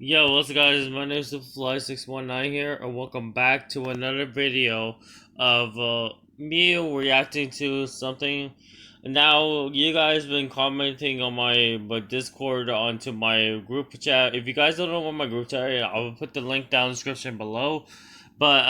Yo, what's up guys, my name is Superfly619 here, and welcome back to another video of me reacting to something. Now, you guys been commenting on my Discord onto my group chat. If you guys don't know what my group chat is, I will put the link down in the description below. But,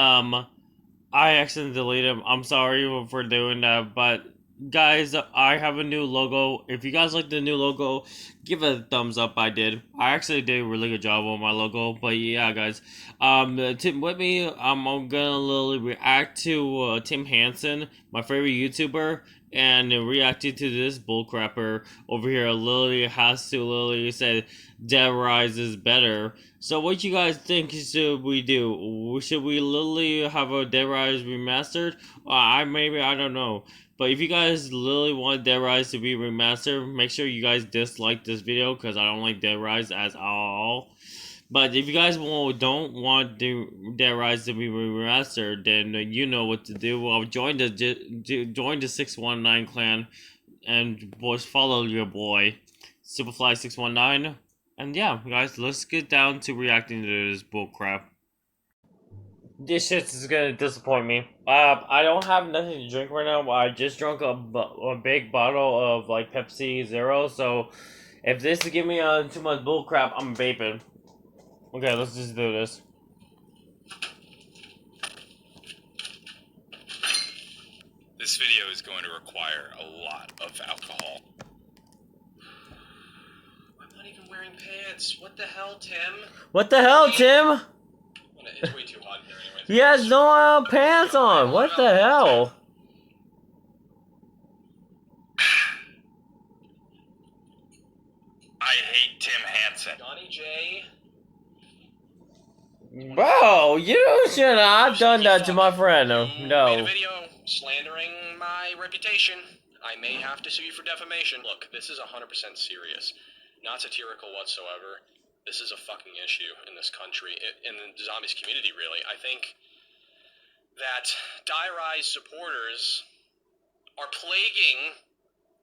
I accidentally deleted them. I'm sorry for doing that, but guys, I have a new logo. If you guys like the new logo, give it a thumbs up. I did. I actually did a really good job on my logo. But yeah, guys, Tim with me. I'm gonna literally react to Tim Hansen, my favorite YouTuber, and reacting to this bullcrapper over here. Literally has to literally say Dead Rise is better. So what you guys think should we do? Should we literally have a Dead Rise remastered? I don't know. But if you guys literally want Dead Rise to be remastered, make sure you guys dislike this video because I don't like Dead Rise at all. But if you guys don't want Dead Rise to be remastered, then you know what to do. Well, join the 619 clan and boys follow your boy Superfly619. And yeah, guys, let's get down to reacting to this bullcrap. This shit is gonna disappoint me. I don't have nothing to drink right now. I just drank a big bottle of like Pepsi Zero. So if this give me too much bullcrap, I'm vaping. Okay, let's just do this. This video is going to require a lot of alcohol. I'm not even wearing pants. What the hell, Tim? What the hell, Tim? It's way too hot here anyway. He has no pants on. What the hell? I hate Tim Hansen. Johnny J. Bro, you should not have done that to my friend. Made a No. video slandering my reputation. I may have to sue you for defamation. Look, this is 100% serious. Not satirical whatsoever. This is a fucking issue in this country, in the zombies community, really. I think that Die Rise supporters are plaguing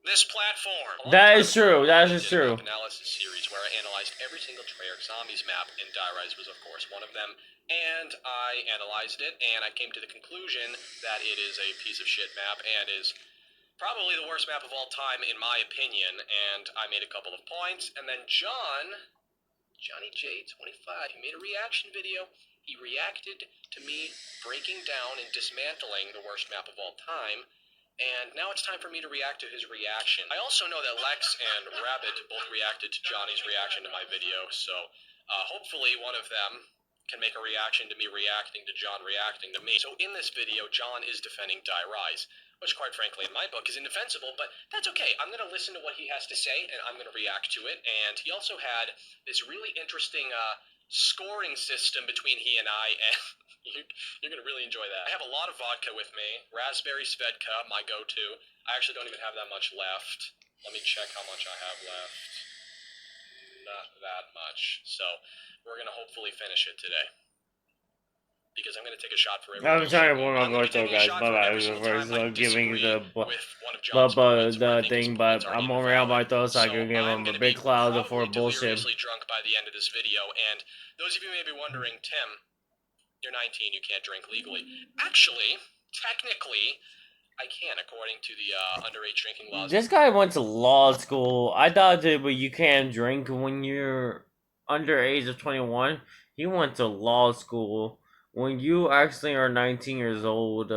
this platform. That is true. That is true. Analysis series where I analyzed every single Treyarch Zombies map, and Die Rise was, of course, one of them. And I analyzed it, and I came to the conclusion that it is a piece of shit map and is probably the worst map of all time, in my opinion. And I made a couple of points, and then Johnny J25, he made a reaction video. He reacted to me breaking down and dismantling the worst map of all time. And now it's time for me to react to his reaction. I also know that Lex and Rabbit both reacted to Johnny's reaction to my video, so hopefully one of them can make a reaction to me reacting to John reacting to me. So in this video, John is defending Die Rise, which quite frankly in my book is indefensible, but that's okay. I'm going to listen to what he has to say, and I'm going to react to it. And he also had this really interesting scoring system between he and I, and you're going to really enjoy that. I have a lot of vodka with me. Raspberry Svedka, my go-to. I actually don't even have that much left. Let me check how much I have left. Not that much. So, we're going to hopefully finish it today. Because I'm going to take a shot for every I'm trying to warm up I'm more so guys. Bye bye. For giving the thing, but I'm around my throat so I can give him a big cloud for bullshit. Drunk by the end of this video, and those of you may be wondering, Tim, you're 19, you can't drink legally. Actually, technically, I can, according to the underage drinking laws. This guy went to law school. I thought that you can't drink when you're under age of 21. He went to law school. When you actually are 19 years old,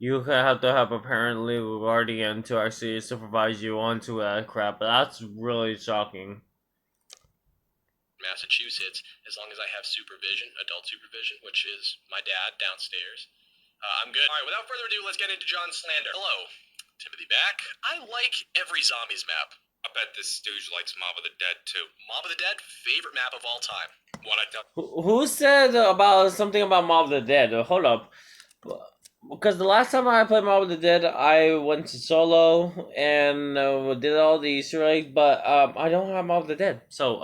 you have to have a parent legal guardian to actually supervise you onto that crap. That's really shocking. Massachusetts, as long as I have supervision, adult supervision, which is my dad downstairs. I'm good. All right, without further ado, let's get into John's slander. Hello, Timothy back. I like every zombies map. I bet this stooge likes Mob of the Dead too. Mob of the Dead, favorite map of all time. What I don't. Who said about something about Mob of the Dead? Hold up. Because the last time I played Mob of the Dead, I went to solo and did all the Easter eggs, but I don't have Mob of the Dead. So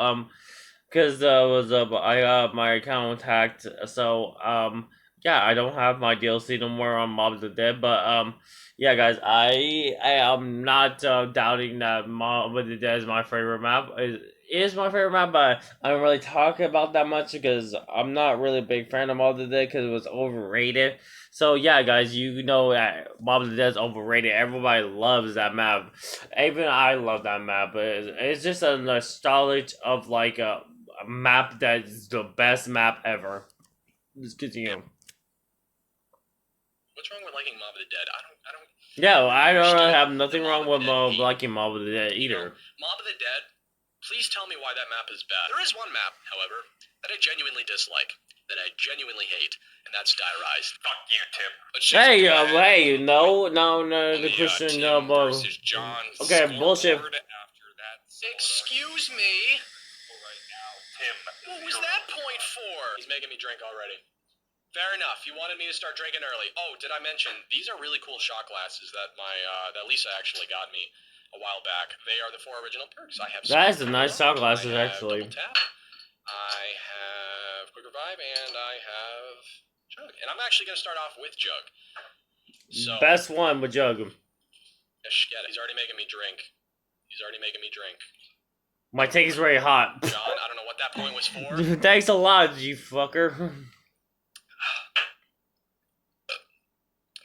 because I got my account hacked, so yeah, I don't have my DLC no more on Mob of the Dead, but yeah, guys, I am not doubting that Mob of the Dead is my favorite map. is my favorite map, but I don't really talk about that much because I'm not really a big fan of Mob of the Dead because it was overrated. So yeah, guys, you know that Mob of the Dead is overrated. Everybody loves that map. Even I love that map, but it's just a nostalgia of like a map that's the best map ever. Just continue. What's wrong with liking Mob of the Dead? I don't. Yeah, I don't understand have the nothing Mob wrong of with the Dead hate. liking Mob of the Dead You know, either. Mob of the Dead. Please tell me why that map is bad. There is one map, however, that I genuinely dislike, that I genuinely hate, and that's Die Rise. Fuck you, Tim. Let's just Hey, go ahead. hey, no, the Only, Christian, Tim versus John. okay, bullshit. Scoreboard after that. Excuse me? Right now, Tim. What was that point for? He's making me drink already. Fair enough. You wanted me to start drinking early. Oh, did I mention these are really cool shot glasses that that Lisa actually got me a while back. They are the 4 original perks. I have. That is a nice shot glasses, I have actually. Double tap. I have Quick Revive, and I have Jug. And I'm actually gonna start off with Jug. So Best one with Jug. He's already making me drink. My take is very hot. John, I don't know what that point was for. Thanks a lot, you fucker.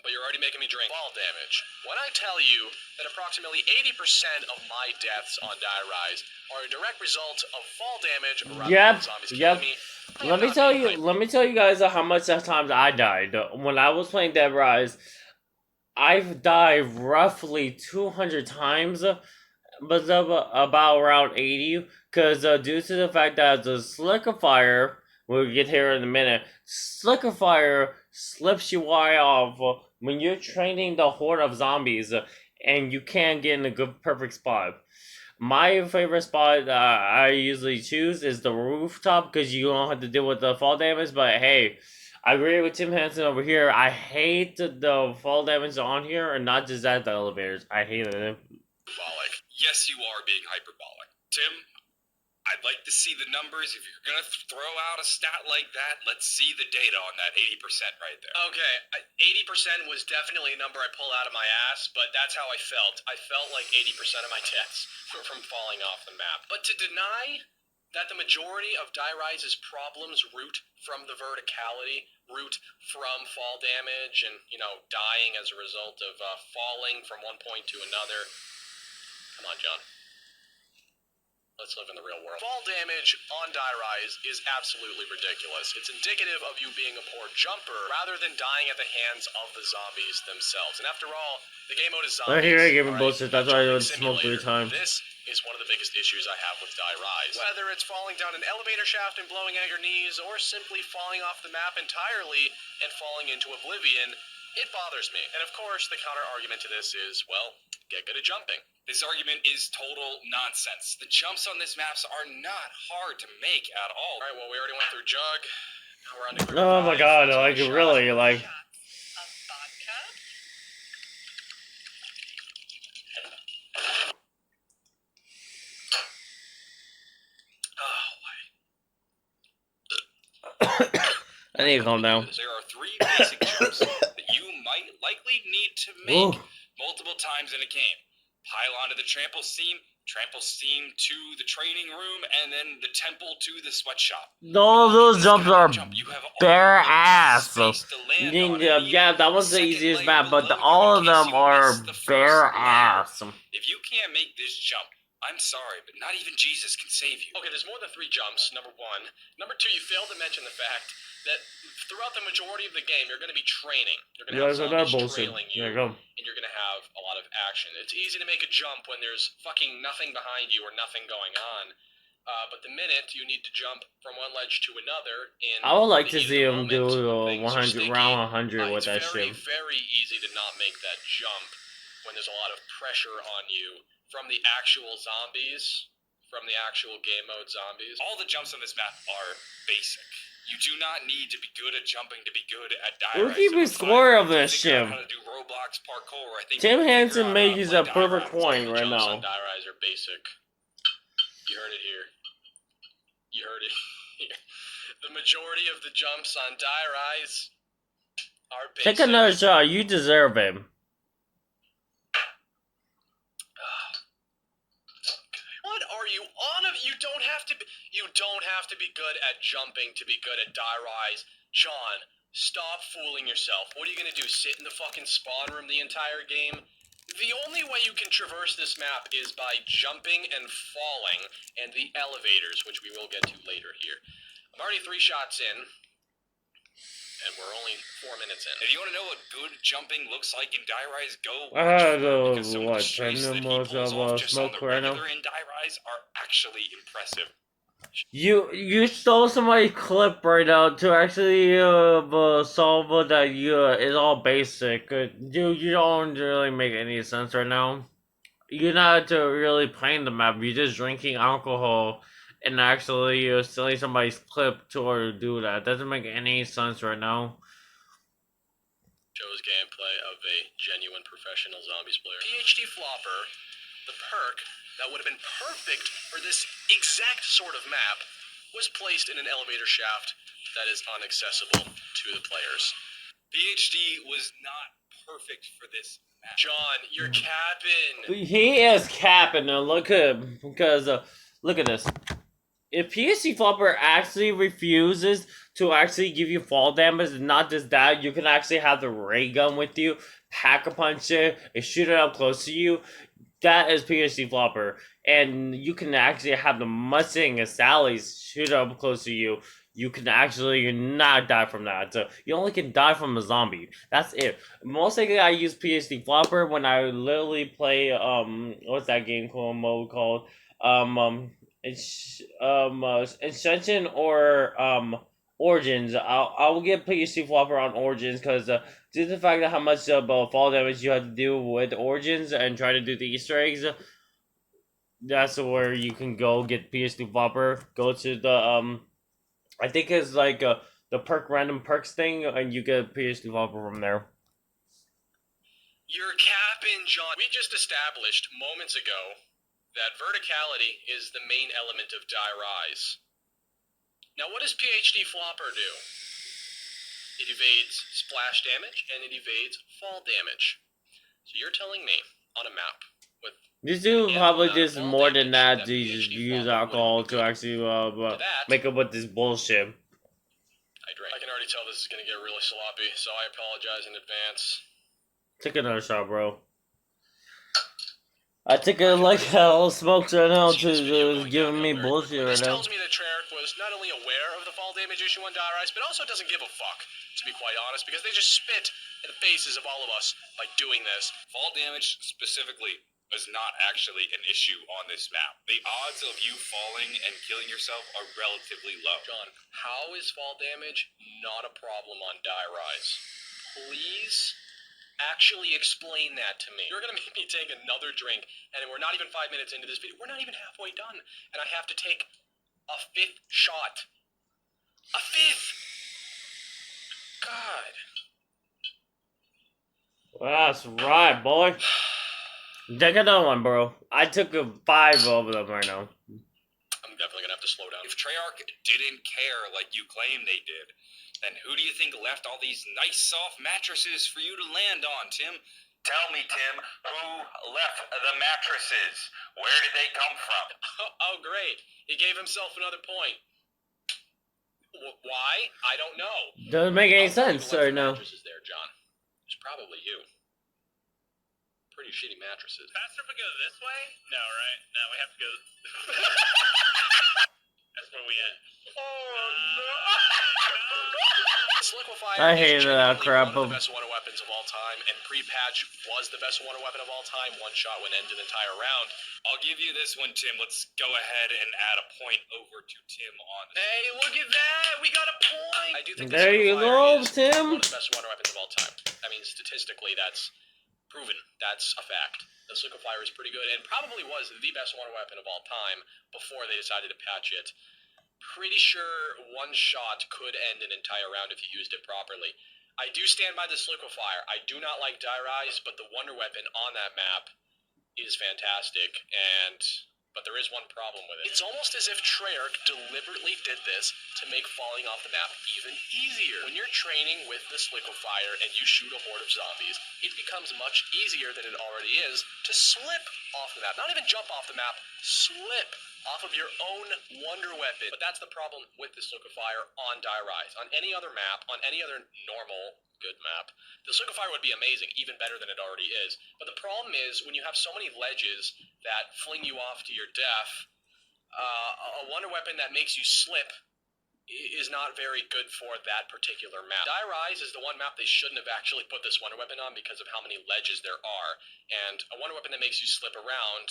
But you're already making me drink. Fall damage. When I tell you that approximately 80% of my deaths on Die Rise are a direct result of fall damage rather than zombies killing me, Let me tell you guys how much times I died. When I was playing Dead Rise, I've died roughly 200 times, but about around 80, because due to the fact that the Slicker Fire, we'll get here in a minute, Slicker Fire slips you way off when you're training the horde of zombies, and you can't get in a good perfect spot. My favorite spot I usually choose is the rooftop because you don't have to deal with the fall damage. But hey, I agree with Tim Hansen over here. I hate the fall damage on here, and not just at the elevators. I hate it. Hyperbolic. Yes, you are being hyperbolic. Tim, I'd like to see the numbers. If you're going to throw out a stat like that, let's see the data on that 80% right there. Okay, 80% was definitely a number I pull out of my ass, but that's how I felt. I felt like 80% of my deaths were from falling off the map. But to deny that the majority of Die Rise's problems root from the verticality, root from fall damage, and, dying as a result of falling from one point to another. Come on, John. Let's live in the real world. Fall damage on Die Rise is absolutely ridiculous. It's indicative of you being a poor jumper rather than dying at the hands of the zombies themselves. And after all, the game mode is zombies. Here I give him bullshit. That's why I don't smoke 3 times. This is one of the biggest issues I have with Die Rise. Whether it's falling down an elevator shaft and blowing out your knees, or simply falling off the map entirely and falling into oblivion, it bothers me. And of course, the counter argument to this is, well, get good at jumping. This argument is total nonsense. The jumps on this maps are not hard to make at all. Alright, well, we already went through Jug. Now we're on to Oh my god, like, really, like... I need to calm down. There are 3 basic jumps that you might likely need to make multiple times in a game. Pile onto the trample steam to the training room, and then the temple to the sweatshop. All those jumps are bare ass. Yeah, that was the easiest map, but all of them are bare ass. If you can't make this jump, I'm sorry, but not even Jesus can save you. Okay, there's more than 3 jumps, number 1. Number 2, you failed to mention the fact that throughout the majority of the game, you're going to be training. You're going to have zombies trailing you, and you're going to have a lot of action. It's easy to make a jump when there's fucking nothing behind you or nothing going on. But the minute you need to jump from one ledge to another, I would like to see him do 100 round 100 with that shit. It's very, very easy to not make that jump when there's a lot of pressure on you from the actual zombies, from the actual game mode zombies. All the jumps on this map are basic. You do not need to be good at jumping to be good at Die Rise. We're keeping score of this shit. Tim Hansen made a perfect point right now. Die Rise are basic. You heard it here. You heard it here. The majority of the jumps on Die Rise are basic. Take another shot. You deserve it. What are you on of? You don't don't have to be good at jumping to be good at Die Rise. John, stop fooling yourself. What are you gonna do, sit in the fucking spawn room the entire game? The only way you can traverse this map is by jumping and falling, and the elevators, which we will get to later here. I'm already 3 shots in, and we're only 4 minutes in. If you want to know what good jumping looks like in Die Rise, go I watch had Fur, because some of what, the strafes 10 that he minutes pulls of off just on smoke the right now. regular in Die Rise are actually impressive. You stole somebody's clip right now to actually solve that is all basic. Dude, you don't really make any sense right now. You're not really playing the map. You're just drinking alcohol and actually stealing somebody's clip to do that. Doesn't make any sense right now. Shows gameplay of a genuine professional zombies player. PhD Flopper, the perk that would have been perfect for this exact sort of map, was placed in an elevator shaft that is inaccessible to the players. PhD was not perfect for this map. John, you're capping. He is capping. Look at because look at this. If PhD Flopper actually refuses to actually give you fall damage, and not just that, you can actually have the ray gun with you, pack a punch it, and shoot it up close to you. That is PhD Flopper. And you can actually have the Mustang and Sally's shoot up close to you. You can actually not die from that. So you only can die from a zombie. That's it. Most likely I use PhD Flopper when I literally play what's that game mode called? Ascension or Origins. I'll get PhD Flopper on Origins because due to the fact that how much fall damage you have to do with Origins and try to do the Easter eggs, that's where you can go get PhD Flopper. Go to the I think it's like the random perks thing, and you get PhD Flopper from there. You're capping, John. We just established moments ago that verticality is the main element of Die Rise. Now, what does PhD Flopper do? It evades splash damage, and it evades fall damage. So you're telling me, on a map, with... This dude probably just more than that to just use alcohol to actually make up with this bullshit. I can already tell this is going to get really sloppy, so I apologize in advance. Take another shot, bro. I think I like how smokes right now to giving me bullshit right now. This tells me that Treyarch was not only aware of the fall damage issue on Die Rise, but also doesn't give a fuck, to be quite honest, because they just spit in the faces of all of us by doing this. Fall damage specifically is not actually an issue on this map. The odds of you falling and killing yourself are relatively low. John, how is fall damage not a problem on Die Rise? Please actually explain that to me. You're gonna make me take another drink, and we're not even 5 minutes into this video. We're not even halfway done, and I have to take a 5th shot. A 5th! God. That's right, boy. Take another one, bro. I took 5 of them right now. I'm definitely gonna have to slow down. If Treyarch didn't care like you claim they did, then who do you think left all these nice soft mattresses for you to land on, Tim? Tell me, Tim, who left the mattresses? Where did they come from? Oh, great. He gave himself another point. Why? I don't know. Doesn't make any sense right now. Mattresses there, John. It's probably you. Pretty shitty mattresses. Faster if we go this way? No, right? No, we have to go. That's where we end. Oh no! Liquefier I hate that crap. One of the best water weapons of all time, and pre-patch was the best water weapon of all time. One shot would end an entire round. I'll give you this one, Tim. Let's go ahead and add a point over to Tim on this. Hey, look at that! We got a point! I do think there you go, Tim. One of the best water weapons of all time. I mean, statistically, that's proven. That's a fact. This liquefier is pretty good, and probably was the best water weapon of all time before they decided to patch it. Pretty sure one shot could end an entire round if you used it properly. I do stand by this liquefier. I do not like Die Rise, but the wonder weapon on that map is fantastic, but there is one problem with it. It's almost as if Treyarch deliberately did this to make falling off the map even easier. When you're training with this liquefier and you shoot a horde of zombies, it becomes much easier than it already is to slip off the map. Not even jump off the map, slip off of your own Wonder Weapon. But that's the problem with this Liquefier on Die Rise. On any other map, on any other normal good map, this Liquefier would be amazing, even better than it already is. But the problem is, when you have so many ledges that fling you off to your death, a Wonder Weapon that makes you slip is not very good for that particular map. Die Rise is the one map they shouldn't have actually put this Wonder Weapon on because of how many ledges there are. And a Wonder Weapon that makes you slip around,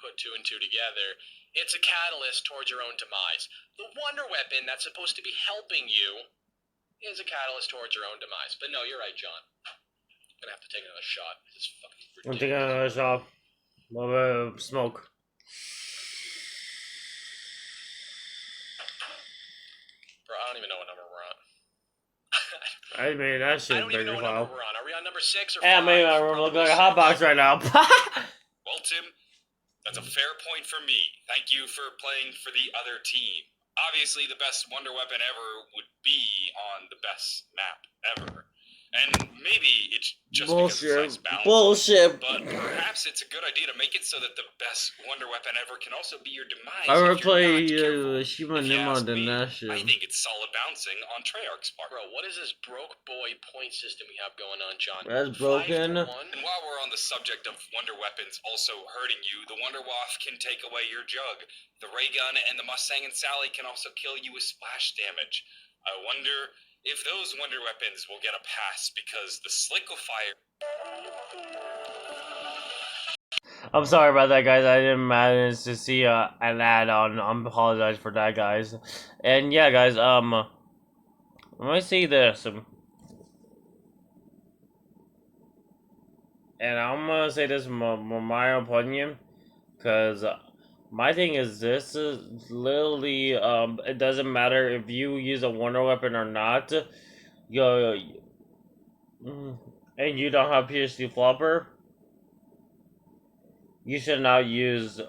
put 2 and 2 together, it's a catalyst towards your own demise. The Wonder Weapon that's supposed to be helping you is a catalyst towards your own demise. But no, you're right, John. I'm gonna have to take another shot. This is fucking I'm ridiculous. taking another shot. A little bit of smoke. Bro, I don't even know what number we're on. I mean, that I shit don't even bigger know what number file. we're on. Are we on number 6 or 5? Yeah, maybe my room look like a hot box right now. Well, Tim, that's a fair point for me. Thank you for playing for the other team. Obviously, the best Wonder Weapon ever would be on the best map ever. And maybe it's just because it's nice balance. Bullshit. But perhaps it's a good idea to make it so that the best Wonder Weapon ever can also be your demise. I would if you're play not careful. Shima If you Nimon ask than me, that I shit. think it's solid bouncing on Treyarch's part. Bro, what is this broke boy point system we have going on, John? That's 5 broken. to 1? And while we're on the subject of Wonder Weapons also hurting you, the Wonder Waff can take away your jug. The Ray Gun and the Mustang and Sally can also kill you with splash damage. I wonder if those Wonder Weapons will get a pass because the Sliquefier... I'm sorry about that, guys. I didn't manage to see an ad on. I apologize for that, guys. And yeah, guys. Let me see this. And I'm gonna say this from my opinion, cause my thing is this is literally it doesn't matter if you use a Wonder Weapon or not. And you don't have PSD Flopper, you should not use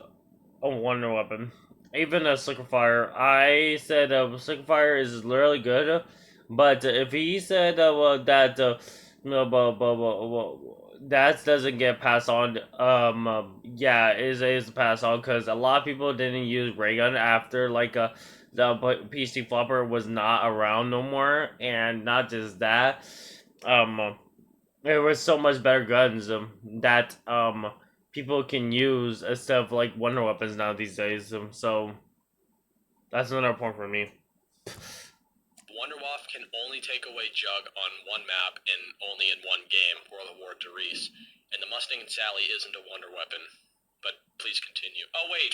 a Wonder Weapon. Even a Sliquefier. I said Sliquefier is literally good, but if he said that that doesn't get passed on, yeah, it is passed on because a lot of people didn't use Ray Gun after the PC Flopper was not around no more, and not just that, there was so much better guns that people can use instead of like Wonder Weapons now these days. So that's another point for me. Wonder Waff can only take away Jug on one map and only in one game, World of War Darius. And the Mustang and Sally isn't a Wonder Weapon. But please continue. Oh wait,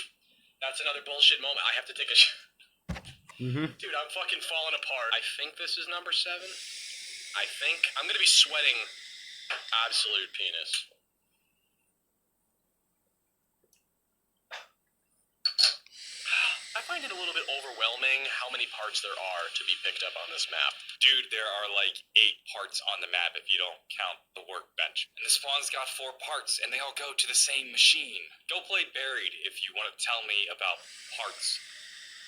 that's another bullshit moment. I have to take a Dude, I'm fucking falling apart. I think this is number 7. I think. I'm gonna be sweating absolute penis. I find it a little bit overwhelming how many parts there are to be picked up on this map. Dude, there are like 8 parts on the map if you don't count the workbench. And the spawn's got 4 parts, and they all go to the same machine. Go play Buried if you want to tell me about parts.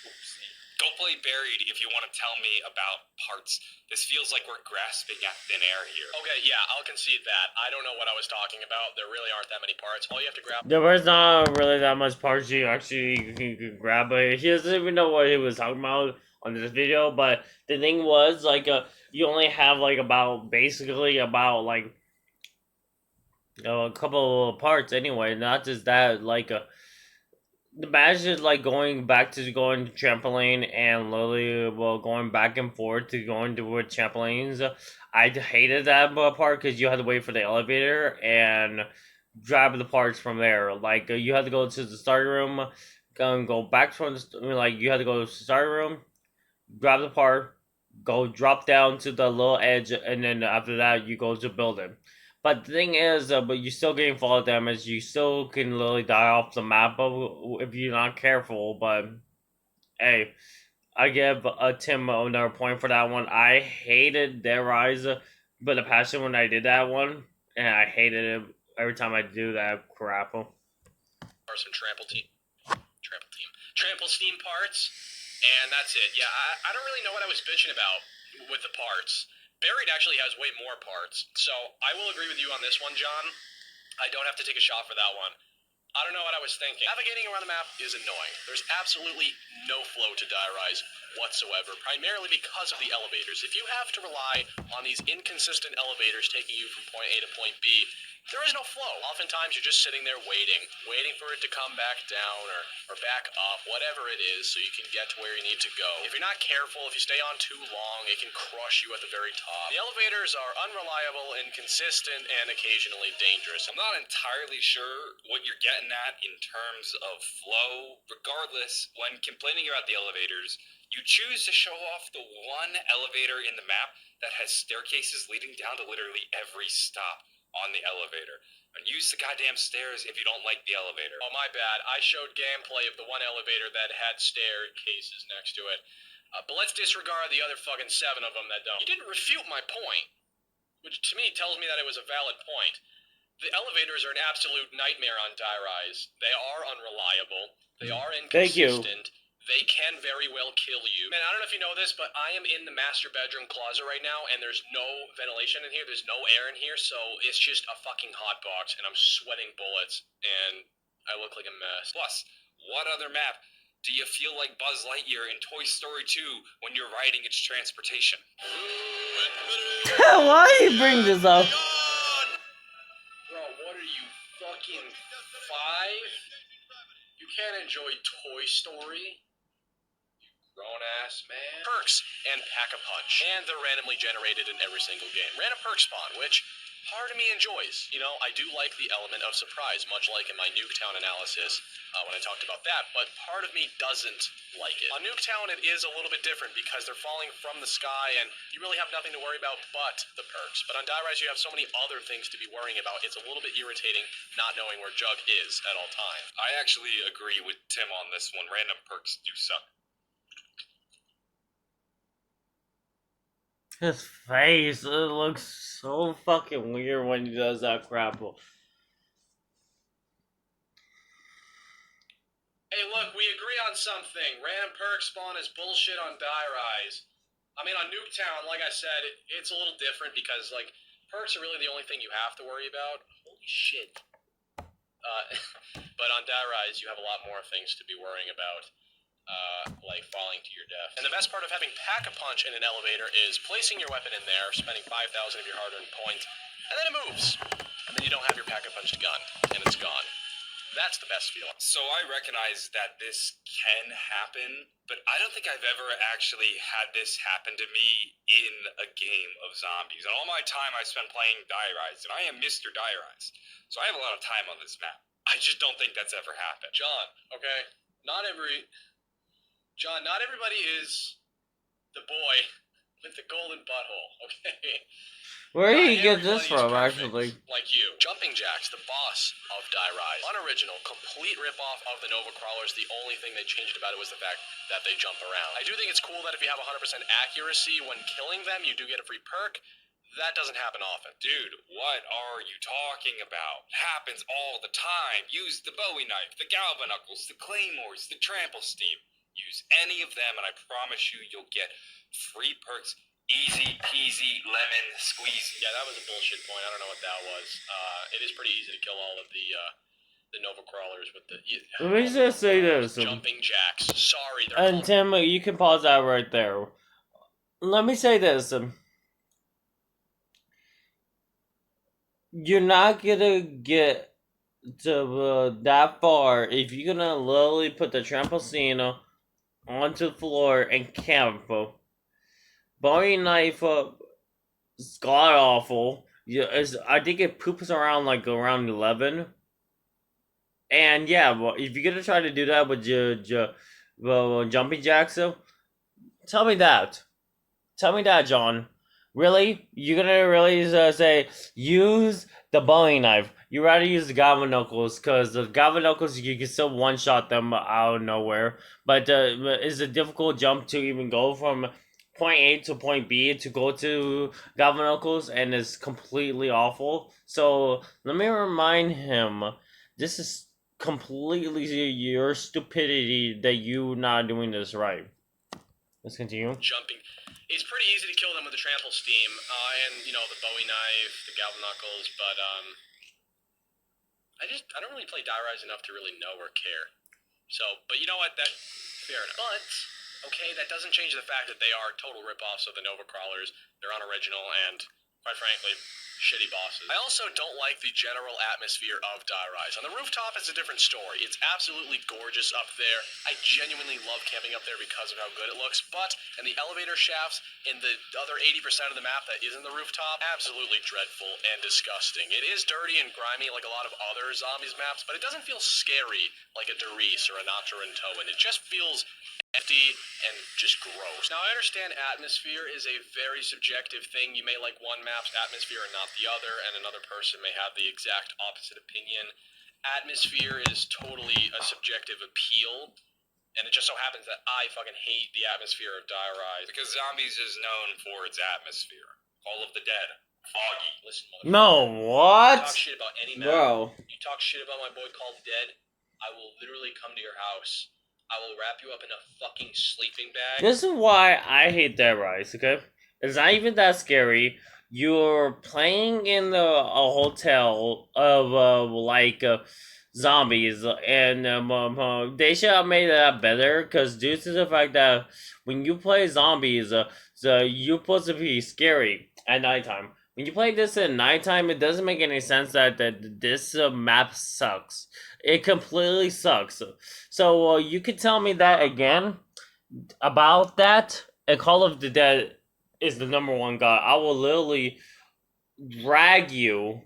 Oopsie. Go play Buried if you want to tell me about parts. This feels like we're grasping at thin air here. Okay, yeah, I'll concede that. I don't know what I was talking about. There really aren't that many parts. All you have to grab... There was not really that much parts you actually can grab, but he doesn't even know what he was talking about on this video. But the thing was, like, you only have, like, basically about, like, a couple of parts anyway. Not just that, like, imagine like going to trampoline and literally going back and forth to going to trampolines. I hated that part because you had to wait for the elevator and grab the parts from there. Like you had to go to the starting room, go back from you had to go to the starting room, grab the part, go drop down to the little edge, and then after that you go to building. But the thing is, but you're still getting fall damage. You still can literally die off the map if you're not careful. But hey, I give Tim another point for that one. I hated Dead Rise, but a passion when I did that one, and I hated it every time I do that crap. Or some trample steam parts, and that's it. Yeah, I don't really know what I was bitching about with the parts. Buried actually has way more parts, so I will agree with you on this one, John. I don't have to take a shot for that one. I don't know what I was thinking. Navigating around the map is annoying. There's absolutely no flow to Die Rise whatsoever, primarily because of the elevators. If you have to rely on these inconsistent elevators taking you from point A to point B, there is no flow. Oftentimes you're just sitting there waiting for it to come back down or back up, whatever it is, so you can get to where you need to go. If you're not careful, if you stay on too long, it can crush you at the very top. The elevators are unreliable, inconsistent, and occasionally dangerous. I'm not entirely sure what you're getting at in terms of flow. Regardless, when complaining about the elevators, you choose to show off the one elevator in the map that has staircases leading down to literally every stop on the elevator. And use the goddamn stairs if you don't like the elevator. Oh, my bad. I showed gameplay of the one elevator that had staircases next to it. But let's disregard the other fucking 7 of them that don't. You didn't refute my point, which to me tells me that it was a valid point. The elevators are an absolute nightmare on Die Rise. They are unreliable. They are Thank you. inconsistent. They can very well kill you. Man, I don't know if you know this, but I am in the master bedroom closet right now, and there's no ventilation in here. There's no air in here, so it's just a fucking hot box, and I'm sweating bullets, and I look like a mess. Plus, what other map do you feel like Buzz Lightyear in Toy Story 2 when you're riding its transportation? Why you bring this up? Bro, what are you, fucking 5? You can't enjoy Toy Story? Grown-ass man. Perks and Pack-a-Punch. And they're randomly generated in every single game. Random perk spawn, which part of me enjoys. You know, I do like the element of surprise, much like in my Nuketown analysis when I talked about that, but part of me doesn't like it. On Nuketown, it is a little bit different because they're falling from the sky and you really have nothing to worry about but the perks. But on Die Rise, you have so many other things to be worrying about, it's a little bit irritating not knowing where Jug is at all times. I actually agree with Tim on this one. Random perks do suck. His face, it looks so fucking weird when he does that crap. Hey, look, we agree on something. Random perk spawn is bullshit on Die Rise. I mean, on Nuketown, like I said, it's a little different because, like, perks are really the only thing you have to worry about. Holy shit. But on Die Rise, you have a lot more things to be worrying about. Like falling to your death. And the best part of having Pack-a-Punch in an elevator is placing your weapon in there, spending 5,000 of your hard-earned points, and then it moves. And then you don't have your Pack-a-Punched gun, and it's gone. That's the best feeling. So I recognize that this can happen, but I don't think I've ever actually had this happen to me in a game of zombies. And all my time I spent playing Die Rise, and I am Mr. Die Rise, so I have a lot of time on this map. I just don't think that's ever happened. John, okay? Not everybody is the boy with the golden butthole, okay? Where do you get this from, actually? Like you. Jumping Jacks, the boss of Die Rise. Unoriginal, complete ripoff of the Nova Crawlers. The only thing they changed about it was the fact that they jump around. I do think it's cool that if you have 100% accuracy when killing them, you do get a free perk. That doesn't happen often. Dude, what are you talking about? Happens all the time. Use the Bowie knife, the Galvanuckles, the Claymores, the Trample Steam. Use any of them, and I promise you, you'll get free perks. Easy peasy lemon squeezy. Yeah, that was a bullshit point. I don't know what that was. It is pretty easy to kill all of the Nova Crawlers with the... Let me just say this. Jumping Jacks. Sorry, they're... And Tim, you can pause that right there. Let me say this. You're not gonna get to that far if you're gonna literally put the trampoline onto the floor and camp. Bowie knife is god awful. I think it poops around like around 11. And yeah, well, if you're gonna try to do that with your jumping jacks, tell me that. Tell me that, John. Really? You're gonna really say use the Bowie knife? You rather use the Galvanuckles because the Galvanuckles you can still one shot them out of nowhere, but it's a difficult jump to even go from point A to point B to go to Galvanuckles, and it's completely awful. So let me remind him, this is completely your stupidity that you not doing this right. Let's continue. Jumping. It's pretty easy to kill them with the Trample Steam, and, you know, the Bowie knife, the Galvanuckles, but, I don't really play Die Rise enough to really know or care. So, but you know what? That fair enough. But okay, that doesn't change the fact that they are total ripoffs of the Nova Crawlers. They're unoriginal and, quite frankly, shitty bosses. I also don't like the general atmosphere of Die Rise. On the rooftop, it's a different story. It's absolutely gorgeous up there. I genuinely love camping up there because of how good it looks. But in the elevator shafts, in the other 80% of the map that isn't the rooftop, absolutely dreadful and disgusting. It is dirty and grimy like a lot of other zombies maps, but it doesn't feel scary like a Derice or a Nocturne and Towin. It just feels empty and just gross. Now, I understand atmosphere is a very subjective thing. You may like one map's atmosphere and not the other, and another person may have the exact opposite opinion. Atmosphere is totally a subjective appeal, and it just so happens that I fucking hate the atmosphere of Die Rise. Because Zombies is known for its atmosphere. Call of the Dead. Foggy. Listen, No, you what? talk shit about any map. Bro. You talk shit about my boy called Dead, I will literally come to your house. I will wrap you up in a fucking sleeping bag. This is why I hate Dead Rise, okay? It's not even that scary. You're playing in a hotel of, zombies, and they should have made that better, because due to the fact that when you play zombies, so you're supposed to be scary at nighttime. When you play this at nighttime, it doesn't make any sense that this map sucks. It completely sucks. So you could tell me that again about that, and Call of the Dead is the number one guy. I will literally drag you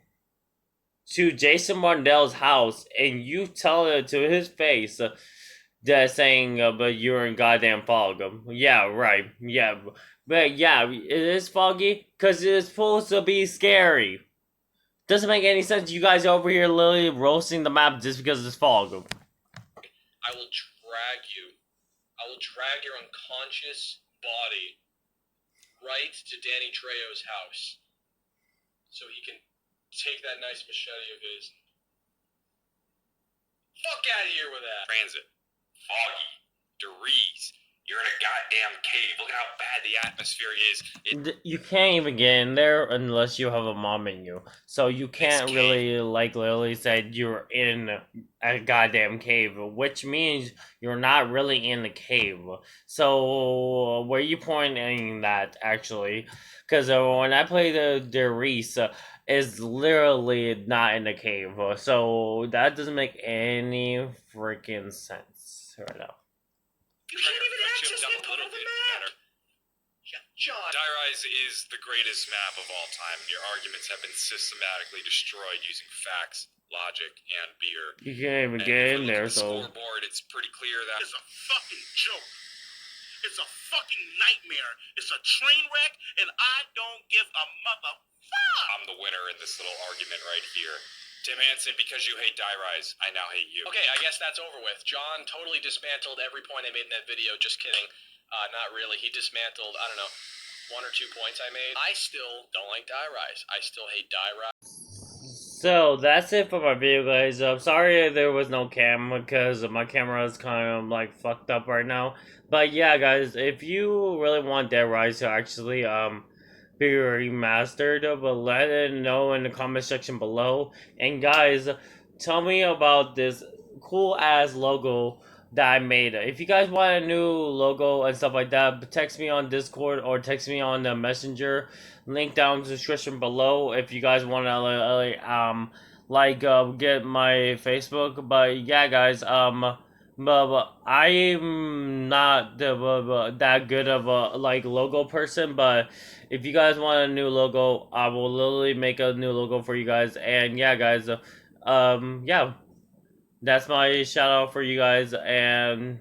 to Jason Martell's house, and you tell it to his face that saying, but you're in goddamn fog. Yeah, right. Yeah. But yeah, it is foggy because it's supposed to be scary. Doesn't make any sense. You guys are over here literally roasting the map just because it's fog. I will drag you. I will drag your unconscious body right to Danny Trejo's house so he can take that nice machete of his. Fuck out of here with that. Transit. Foggy. Derice. You're in a goddamn cave. Look at how bad the atmosphere is. You can't even get in there unless you have a mom in you. So you can't really, like Lily said, you're in a goddamn cave, which means you're not really in the cave. So where you pointing that, actually? Because when I play the Derice, is literally not in the cave. So that doesn't make any freaking sense right now. You can't even access that part of the map! John! Die Rise is the greatest map of all time. Your arguments have been systematically destroyed using facts, logic, and beer. You can't even And get if in you look there, at the so... scoreboard, it's pretty clear that It's a fucking joke. It's a fucking nightmare. It's a train wreck, and I don't give a motherfuck. I'm the winner in this little argument right here. Tim Hansen, because you hate Die Rise, I now hate you. Okay, I guess that's over with. John totally dismantled every point I made in that video. Just kidding. Not really. He dismantled, I don't know, 1 or 2 points I made. I still don't like Die Rise. I still hate Die Rise. So that's it for my video, guys. I'm sorry there was no camera because my camera is kind of like fucked up right now. But yeah, guys, if you really want Dead Rise to actually be remastered, but let it know in the comment section below. And guys, tell me about this cool ass logo that I made. If you guys want a new logo and stuff like that, text me on Discord or text me on the Messenger. Link down in the description below if you guys want to get my Facebook. But yeah, guys, but I'm not that good of a logo person. But if you guys want a new logo, I will literally make a new logo for you guys. And yeah, guys, yeah, that's my shout out for you guys, and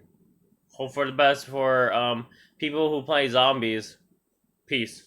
hope for the best for people who play zombies. Peace.